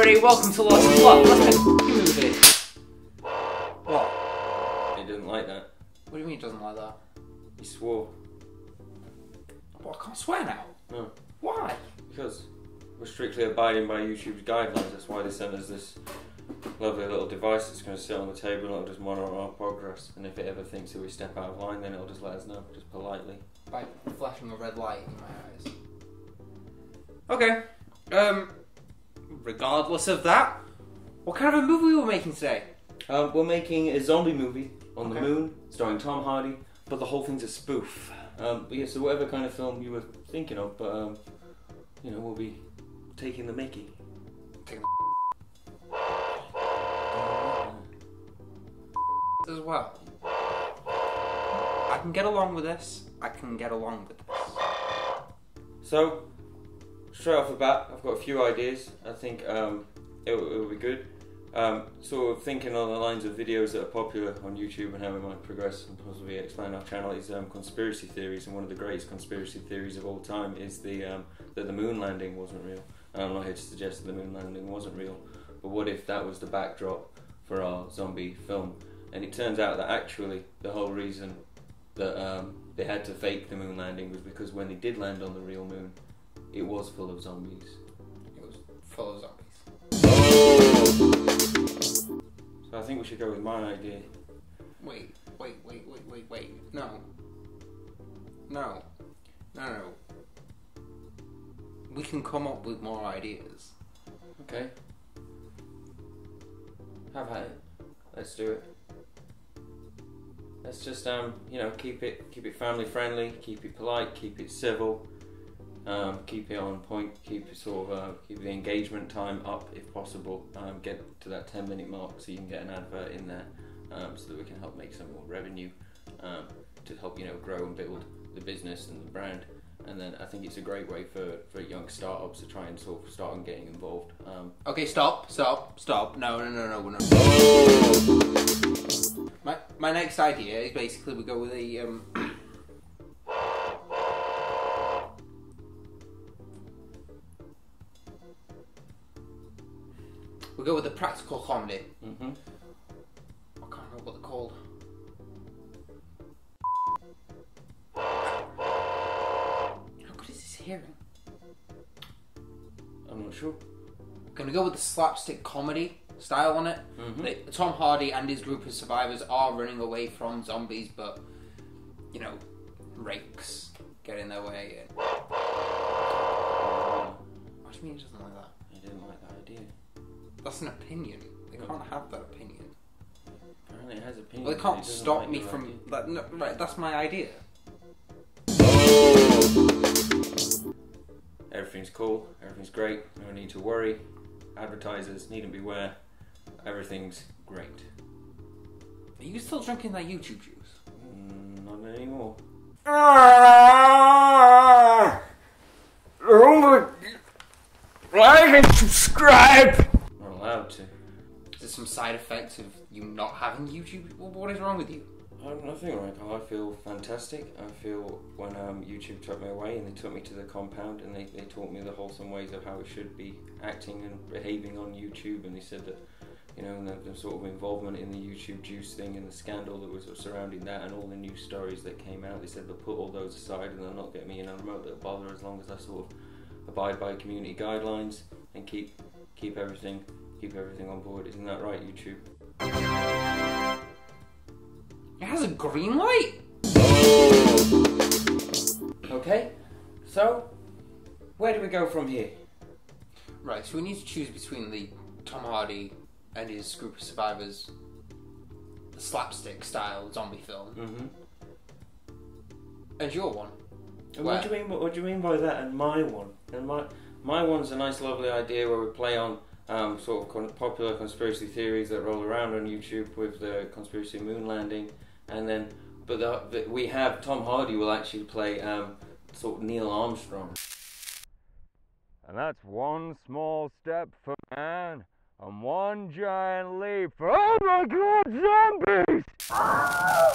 everybody, welcome to Lost Plot. Let's make a movie. What? He didn't like that. What do you mean he doesn't like that? He swore. Well, I can't swear now. No. Why? Because we're strictly abiding by YouTube's guidelines. That's why they sent us this lovely little device that's going to sit on the table and it'll just monitor our progress. And if it ever thinks that we step out of line, then it'll just let us know, just politely. By flashing a red light in my eyes. Okay. Regardless of that, what kind of a movie are we making today? We're making a zombie movie on the moon, starring Tom Hardy, but the whole thing's a spoof. But yeah, so whatever kind of film you were thinking of, but you know, we'll be taking the mickey. As well. I can get along with this. I can get along with this. So, straight off the bat, I've got a few ideas. I think it will be good. Sort of thinking on the lines of videos that are popular on YouTube and how we might progress and possibly expand our channel is conspiracy theories. And one of the greatest conspiracy theories of all time is that the moon landing wasn't real. And I'm not here to suggest that the moon landing wasn't real, but what if that was the backdrop for our zombie film? And it turns out that actually the whole reason that they had to fake the moon landing was because when they did land on the real moon, it was full of zombies. It was full of zombies. So I think we should go with my idea. Wait. No. We can come up with more ideas. Okay. Have at it. Let's do it. Let's just you know, keep it family friendly, keep it polite, keep it civil, keep it on point, keep it sort of keep the engagement time up if possible. Get to that 10-minute mark so you can get an advert in there, so that we can help make some more revenue, to help, you know, grow and build the business and the brand. And then I think it's a great way for young startups to try and sort of start on getting involved. Okay, stop. No. My next idea is basically we go with a we go with a practical comedy. Mm-hmm. I can't remember what they're called. How good is this hearing? I'm not sure. I'm gonna go with the slapstick comedy style on it. Mm-hmm. Tom Hardy and his group of survivors are running away from zombies, but, you know, rakes get in their way. And... What do you mean he doesn't like that? He didn't like that idea. That's an opinion. They can't have that opinion. Apparently it has opinion. Well, they can't stop me from... Like, no, right, that's my idea. Everything's cool, everything's great, no need to worry. Advertisers needn't beware. Everything's great. Are you still drinking that YouTube juice? Not anymore. Like and subscribe! Not allowed to. Is there some side effects of you not having YouTube? What is wrong with you? Nothing right, I feel fantastic. I feel when YouTube took me away and they took me to the compound and they taught me the wholesome ways of how I should be acting and behaving on YouTube, and they said that, you know, the sort of involvement in the YouTube juice thing and the scandal that was surrounding that and all the news stories that came out, they said they'll put all those aside and they'll not get me in a remote little bother as long as I sort of abide by community guidelines and keep everything on board. Isn't that right, YouTube? It has a green light? Okay, so where do we go from here? Right, so we need to choose between the Tom Hardy and his group of survivors, the slapstick style zombie film, and your one. And what do you mean by that? And my one? And my one's a nice, lovely idea where we play on sort of popular conspiracy theories that roll around on YouTube with the conspiracy moon landing, and then we have Tom Hardy will actually play sort of Neil Armstrong. And that's one small step for man and one giant leap for, oh my god, zombies!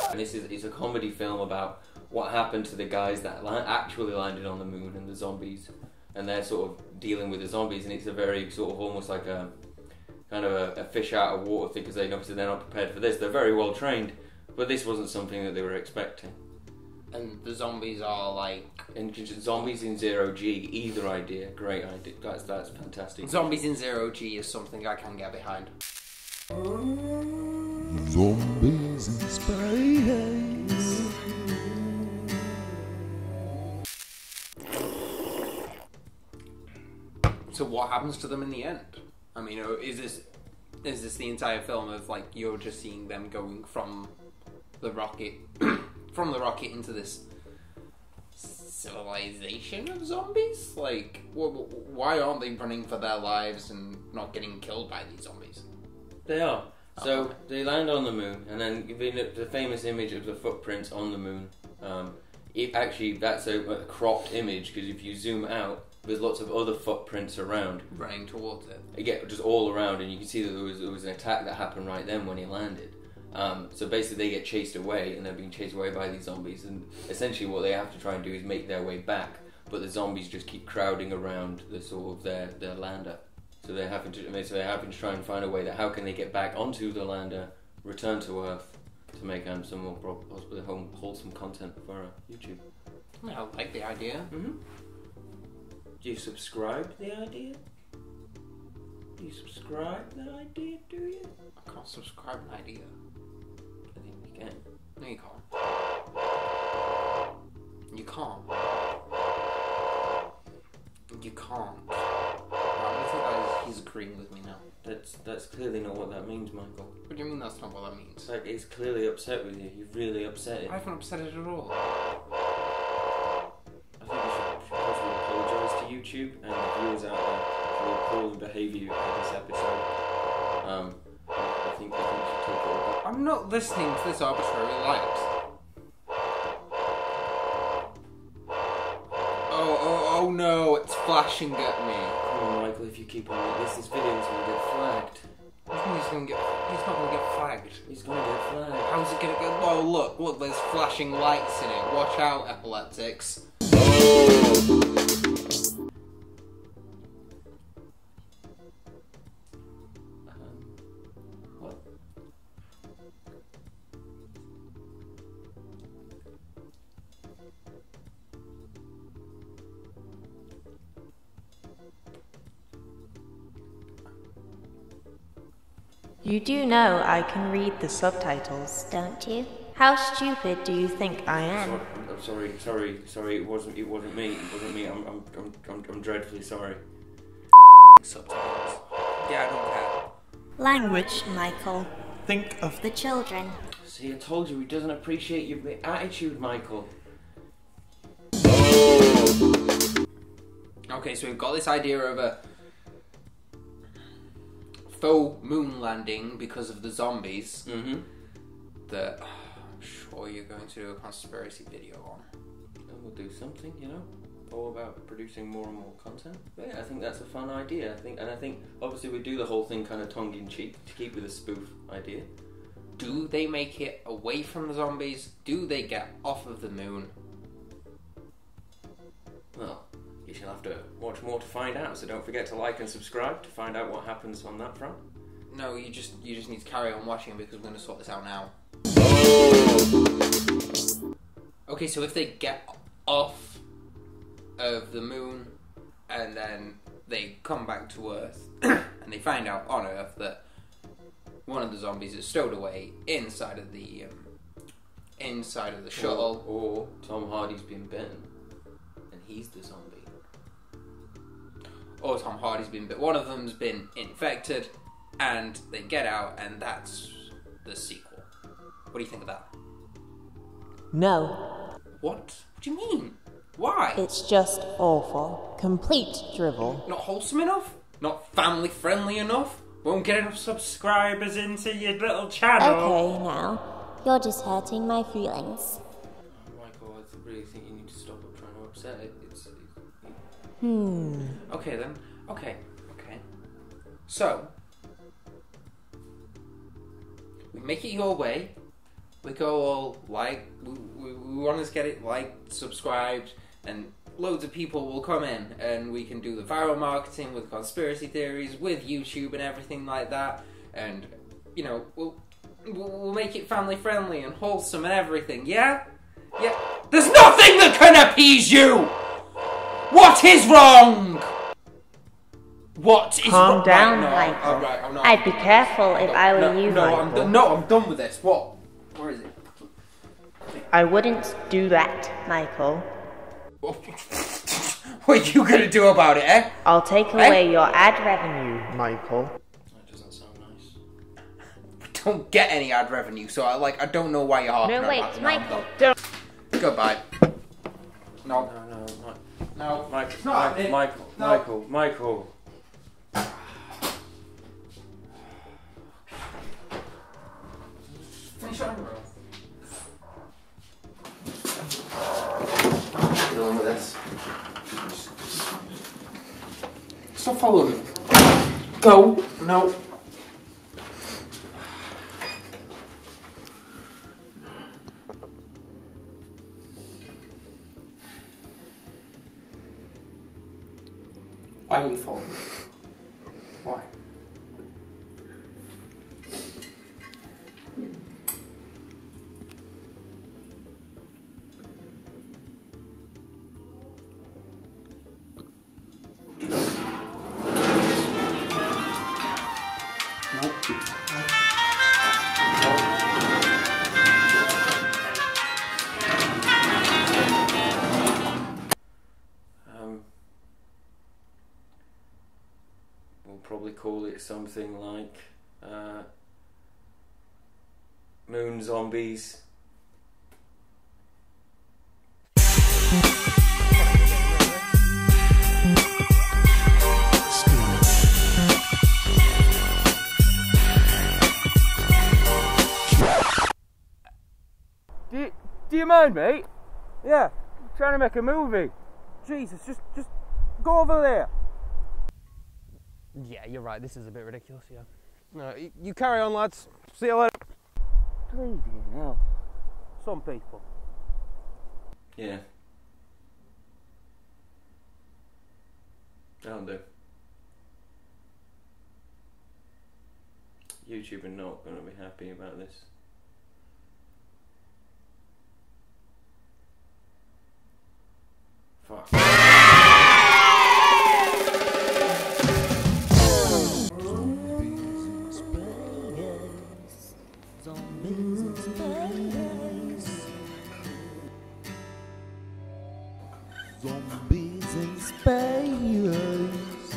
And this is a comedy film about what happened to the guys that actually landed on the moon and the zombies and they're sort of dealing with the zombies, and it's a very sort of almost like a kind of a fish out of water thing, because obviously they're not prepared for this. They're very well trained, but this wasn't something that they were expecting. And the zombies are like... And zombies in Zero G, either idea, great idea. That's fantastic. Zombies in Zero G is something I can get behind. Zombies in space. So what happens to them in the end? I mean, is this the entire film of like you're just seeing them going from the rocket into this civilization of zombies? Like, why aren't they running for their lives and not getting killed by these zombies? They are. So they land on the moon, and then the famous image of the footprints on the moon. That's a cropped image, because if you zoom out, there's lots of other footprints around. Running towards it. Yeah, just all around, and you can see that there was an attack that happened right then when he landed. So basically they get chased away, and they're being chased away by these zombies, and essentially what they have to try and do is make their way back, but the zombies just keep crowding around the sort of their lander. So they're having to try and find a way that how can they get back onto the lander, return to Earth, to make some more possibly wholesome content for YouTube. I like the idea. Mm-hmm. Do you subscribe to the idea? Do you subscribe to the idea, do you? I can't subscribe an idea. I think you can. No, you can't. You can't. You can't. I think he's agreeing with me now. That's clearly not what that means, Michael. What do you mean that's not what that means? Like, he's clearly upset with you. You've really upset it. I haven't upset it at all. I think you should possibly apologise to YouTube and the viewers out there for the appalling behaviour you had this episode. I think you should take it all back. I'm not listening to this arbitrary light. Oh no, it's flashing at me. Come on, Michael, if you keep on like this video is going to get flagged. He's not gonna get flagged. He's going to get flagged. How's it gonna get? Oh look, there's flashing lights in it. Watch out, epileptics. What? You do know I can read the subtitles, don't you? How stupid do you think I am? I'm sorry. It wasn't me. I'm dreadfully sorry. Subtitles. Yeah, I don't care. Language, Michael. Think of The children. See, I told you he doesn't appreciate your attitude, Michael. Okay, so we've got this idea of a faux moon landing because of the zombies that I'm sure you're going to do a conspiracy video on. And we'll do something, all about producing more and more content. But yeah, I think that's a fun idea. I think obviously we do the whole thing kind of tongue-in-cheek to keep with a spoof idea. Do they make it away from the zombies? Do they get off of the moon? Well, you shall have to watch more to find out, so don't forget to like and subscribe to find out what happens on that front. No, you just need to carry on watching because we're going to sort this out now. Okay, so if they get off of the moon and then they come back to Earth and they find out on Earth that one of the zombies is stowed away inside of the shuttle, or Tom Hardy's been bitten and he's the zombie. or Tom Hardy's been bit. One of them's been infected, and they get out, and that's the sequel. What do you think of that? No. What? What do you mean? Why? It's just awful. Complete drivel. Not wholesome enough? Not family friendly enough? Won't get enough subscribers into your little channel? Okay, now. You're just hurting my feelings. Michael, I really think you need to stop trying to upset it. Okay then. Okay. So, we make it your way. We go all like, we want to get it liked, subscribed, and loads of people will come in and we can do the viral marketing with conspiracy theories, with YouTube and everything like that, and you know, we'll make it family friendly and wholesome and everything. Yeah. There's nothing that can appease you. What is wrong? What is Calm wrong? down, Right, Michael. all right, I'm not. I'd be careful if I were you, Michael. I'm done with this. What? Where is it? I wouldn't do that, Michael. What are you gonna do about it, eh? I'll take away your ad revenue, Michael. That doesn't sound nice. We don't get any ad revenue, so I don't know why you're harping on No, wait, about it. Michael, don't. Goodbye. No. No. Michael. Finish on, bro. Get on with this. Stop following me. Go. No. Why are you following me? Why? We'll probably call it something like Moon Zombies. Do you mind, mate? Yeah, I'm trying to make a movie. Jesus, just go over there. Yeah, you're right. This is a bit ridiculous, yeah. No, you carry on, lads. See you later. Bleeding hell. Some people. Yeah. That'll do. YouTube are not going to be happy about this. Fuck. Zombies in space. Zombies in space.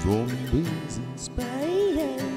Zombies in space.